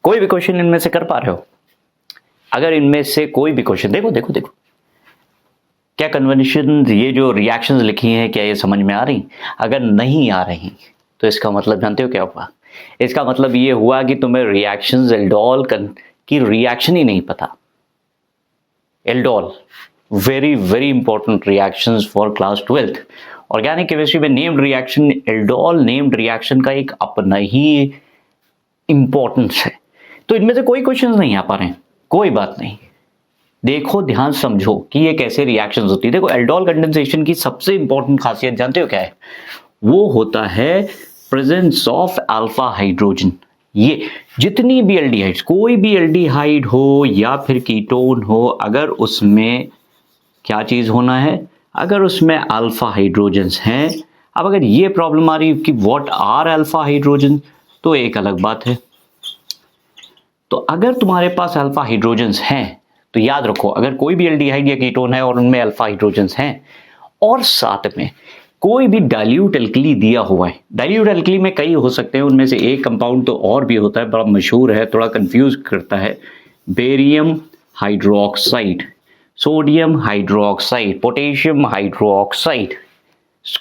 कोई भी क्वेश्चन इनमें से कर पा रहे हो? अगर इनमें से कोई भी क्वेश्चन, देखो देखो देखो, क्या कन्वेंशन, ये जो रिएक्शंस लिखी हैं, क्या ये समझ में आ रही? अगर नहीं आ रही तो इसका मतलब जानते हो क्या हुआ? इसका मतलब ये हुआ कि तुम्हें रिएक्शंस एल्डोल की रिएक्शन ही नहीं पता। Aldol very very important reactions for class 12th। Organic chemistry में named reaction, aldol named reaction का एक अपना ही इंपॉर्टेंस है। तो इनमें से कोई क्वेश्चंस नहीं आ पा रहे हैं, कोई बात नहीं। देखो ध्यान समझो कि ये कैसे रिएक्शंस होती है। देखो एल्डोल कंडेंसेशन की सबसे इंपॉर्टेंट खासियत जानते हो क्या है? वो होता है प्रेजेंस ऑफ अल्फा हाइड्रोजन। ये जितनी भी एल्डिहाइड्स, कोई भी एल्डिहाइड हो या फिर कीटोन हो, अगर उसमें क्या चीज होना है, अगर उसमें अल्फा हाइड्रोजन्स हैं। अब अगर ये प्रॉब्लम आ रही है कि व्हाट आर अल्फा हाइड्रोजन, तो एक अलग बात है। तो अगर तुम्हारे पास अल्फा हाइड्रोजन्स हैं तो याद रखो, अगर कोई भी एल्डिहाइड या कीटोन है और उनमें अल्फा हाइड्रोजन्स हैं और साथ में कोई भी डाइल्यूट एल्कली दिया हुआ है, डाइल्यूट एल्कली में कई हो सकते हैं, उनमें से एक कंपाउंड तो और भी होता है, बड़ा मशहूर है, थोड़ा कंफ्यूज करता है, barium hydroxide, sodium hydroxide, potassium hydroxide,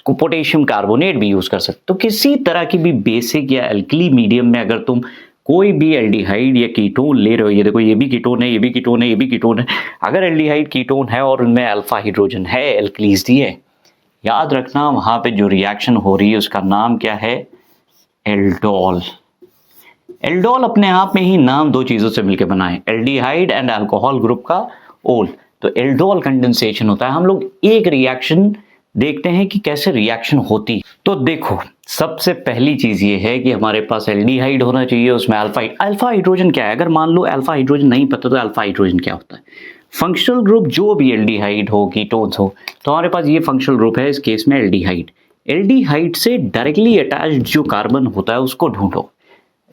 potassium carbonate भी यूज कर सकते। तो किसी तरह की भी बेसिक या एल्कली मीडियम में अगर तुम कोई भी एल्डिहाइड या कीटोन ले रहे हो, ये देखो ये भी कीटोन है, ये भी कीटोन है, ये भी कीटोन है, अगर एल्डिहाइड कीटोन है और उनमें अल्फा हाइड्रोजन है, एल्कलीज दी है, याद रखना वहां पे जो रिएक्शन हो रही है उसका नाम क्या है? एल्डोल। एल्डोल अपने आप में ही नाम दो चीजों से मिलकर बना है, एल्डिहाइड एंड अल्कोहल ग्रुप का ओल। तो एल्डोल कंडेंसेशन होता है। हम लोग एक रिएक्शन देखते हैं कि कैसे रिएक्शन होती। तो देखो सबसे पहली चीज ये है कि हमारे पास एल्डिहाइड होना चाहिए, उसमें अल्फा हाइड्रोजन क्या है? अगर मान लो अल्फा हाइड्रोजन नहीं पता तो अल्फा हाइड्रोजन क्या होता है? फंक्शनल ग्रुप जो भी एल्डिहाइड हो, कीटोन्स हो, तो हमारे पास ये फंक्शनल ग्रुप है, इस केस में एल्डिहाइड। एल्डिहाइड से डायरेक्टली अटैच्ड जो कार्बन होता है उसको ढूंढो।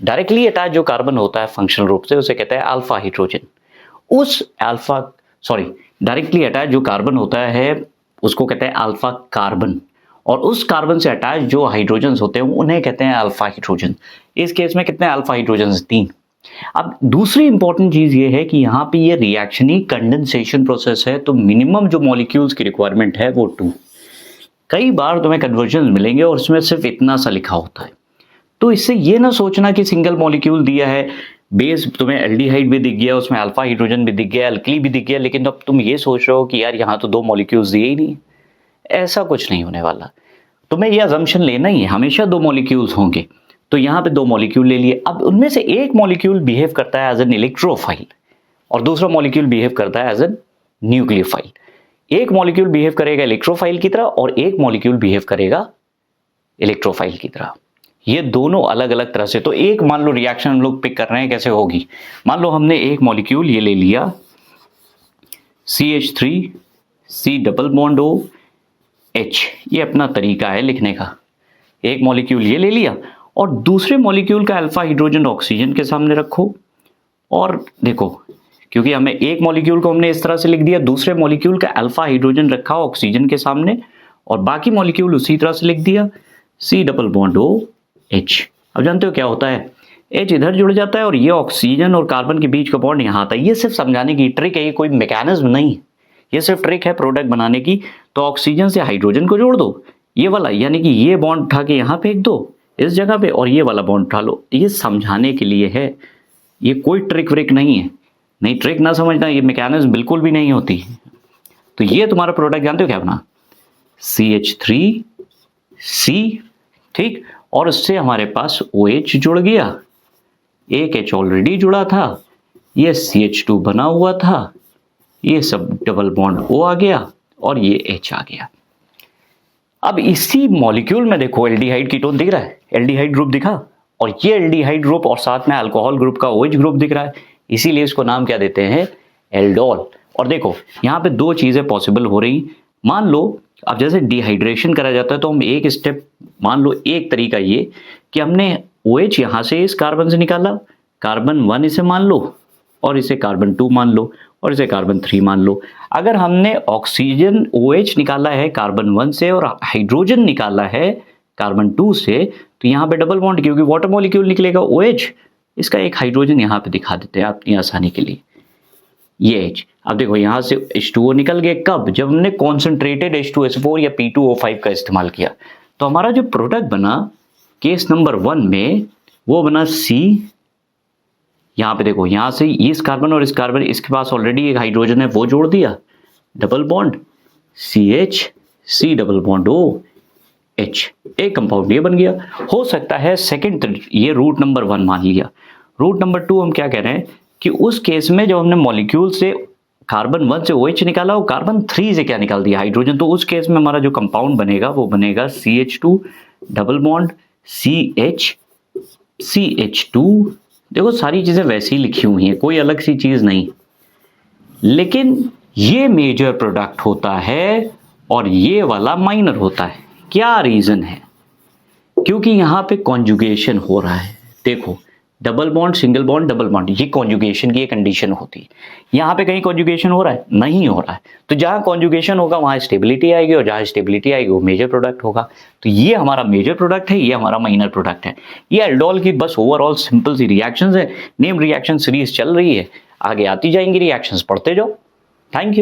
डायरेक्टली अटैच जो कार्बन होता है फंक्शनल ग्रुप से, उसे कहते हैं अल्फा हाइड्रोजन। डायरेक्टली अटैच जो कार्बन होता है उसको कहते हैं अल्फा कार्बन, और उस कार्बन से अटैच जो हाइड्रोजन होते हैं उन्हें कहते हैं अल्फा हाइड्रोजन। इस केस में कितने अल्फा हाइड्रोजन? 3। अब दूसरी इंपॉर्टेंट चीज ये है कि यहाँ पे ये रिएक्शन ही कंडेंसेशन प्रोसेस है, तो मिनिमम जो मॉलिक्यूल्स की रिक्वायरमेंट है वो 2। कई बार तुम्हें कन्वर्जन मिलेंगे और उसमें सिर्फ इतना सा लिखा होता है, तो इससे ये ना सोचना कि सिंगल मॉलिक्यूल दिया है, बेस तुम्हें एल्डिहाइड भी दिख गया, उसमें अल्फा हाइड्रोजन भी दिख गया, एल्कली भी दिख गया, लेकिन अब तुम ये सोच रहे हो कि यार यहाँ तो 2 मॉलिक्यूल्स दिए ही नहीं। ऐसा कुछ नहीं होने वाला। तुम्हें ये अजम्पशन लेना ही है, हमेशा 2 मॉलिक्यूल्स होंगे। तो यहाँ पे 2 मॉलिक्यूल ले लिए। अब उनमें से एक मॉलिक्यूल बिहेव करता है एज एन इलेक्ट्रोफाइल और दूसरा मॉलिक्यूल बिहेव करता है एज एन न्यूक्लियोफाइल। एक मॉलिक्यूल बिहेव करेगा इलेक्ट्रोफाइल की तरह और एक मॉलिक्यूल बिहेव करेगा इलेक्ट्रोफाइल की तरह। ये दोनों अलग अलग तरह से। तो एक मान लो रिएक्शन हम लोग पिक कर रहे हैं, कैसे होगी? मान लो हमने एक मॉलिक्यूल ये ले लिया CH3 C double bond O H, ये अपना तरीका है लिखने का। एक मॉलिक्यूल ये ले लिया और दूसरे मॉलिक्यूल का अल्फा हाइड्रोजन ऑक्सीजन के सामने रखो, और देखो क्योंकि हमें एक मॉलिक्यूल को हमने इस तरह से लिख दिया, दूसरे मॉलिक्यूल का अल्फा हाइड्रोजन रखा ऑक्सीजन के सामने और बाकी मॉलिक्यूल उसी तरह से लिख दिया C double bond O H। अब जानते हो क्या होता है? H इधर जुड़ जाता है और ये ऑक्सीजन और कार्बन के बीच का बॉन्ड यहाँ आता है। ये सिर्फ समझाने की ट्रिक है, ये कोई मैकेनिज्म नहीं है, ये सिर्फ ट्रिक है प्रोडक्ट बनाने की। तो ऑक्सीजन से हाइड्रोजन को जोड़ दो, ये वाला, यानी कि ये बॉन्ड उठा के यहाँ फेंक दो इस जगह पे और ये वाला बॉन्ड उठा लो। ये समझाने के लिए है, ये कोई ट्रिक व्रिक नहीं है। नहीं, ट्रिक ना समझना, ये मैकेनिज्म बिल्कुल भी नहीं होती। तो ये तुम्हारा प्रोडक्ट जानते हो क्या बना? CH3C, ठीक, और उससे हमारे पास OH जुड़ गया, एक H ऑलरेडी जुड़ा था, ये CH2 बना हुआ था, ये सब डबल बॉन्ड O आ गया और ये H आ गया। अब इसी मॉलिक्यूल में देखो एल्डिहाइड कीटोन दिख रहा है, एल्डिहाइड ग्रुप दिखा, और ये एल्डिहाइड ग्रुप और साथ में अल्कोहल ग्रुप का OH ग्रुप दिख रहा है, इसीलिए इसको नाम क्या देते हैं? एल्डोल। और देखो यहाँ पे 2 चीजें पॉसिबल हो रही। मान लो अब जैसे डिहाइड्रेशन करा जाता है तो हम एक स्टेप, मान लो एक तरीका ये कि हमने OH यहाँ से इस कार्बन से निकाला, कार्बन 1 इसे मान लो और इसे कार्बन 2 मान लो और इसे कार्बन 3 मान लो। अगर हमने ऑक्सीजन OH निकाला है कार्बन 1 से और हाइड्रोजन निकाला है कार्बन 2 से, तो यहाँ पे डबल बॉन्ड, क्योंकि वाटर मॉलिक्यूल निकलेगा OH, इसका एक हाइड्रोजन यहाँ पे दिखा देते हैं अपनी आसानी के लिए, ये H। अब देखो यहाँ से H2O निकल गए, कब? जब हमने कॉन्सेंट्रेटेड H2SO4 या P2O5 का इस्तेमाल किया। तो हमारा जो प्रोडक्ट बना केस नंबर 1 में वो बना C। यहाँ पे देखो, यहाँ से इस कार्बन और इस कार्बन, इसके पास ऑलरेडी एक हाइड्रोजन है, वो जोड़ दिया, double bond CH, C double bond O H, एक कंपाउंड ये बन गया। हो सकता है सेकंड, ये रूट नंबर 1 मान लिया। रूट नंबर 2 हम क्या कह रहे हैं कि उस केस में जब हमने मॉलिक्यूल से कार्बन 1 से OH निकाला, वो कार्बन 3 से क्या निकाल दिया, हाइड्रोजन। तो उस केस में हमारा जो कंपाउंड बनेगा वो बनेगा CH2 double bond CH, CH2। देखो सारी चीजें वैसी ही लिखी हुई हैं, कोई अलग सी चीज नहीं, लेकिन ये मेजर प्रोडक्ट होता है और ये वाला माइनर होता है। क्या रीजन है? क्योंकि यहां पे कॉन्जुगेशन हो रहा है। देखो double bond single bond double bond, ये कॉन्जुगेशन की कंडीशन होती है। यहां पे कहीं कॉन्जुगेशन हो रहा है? नहीं हो रहा है। तो जहां कॉन्जुगेशन होगा वहां स्टेबिलिटी आएगी, और जहां स्टेबिलिटी आएगी वो मेजर प्रोडक्ट होगा। तो ये हमारा मेजर प्रोडक्ट है, ये हमारा माइनर प्रोडक्ट है। ये एल्डोल की बस ओवरऑल सिंपल सी रिएक्शंस है। नेम रिएक्शन सीरीज चल रही है, आगे आती जाएंगी रिएक्शंस, पढ़ते जाओ। Thank you.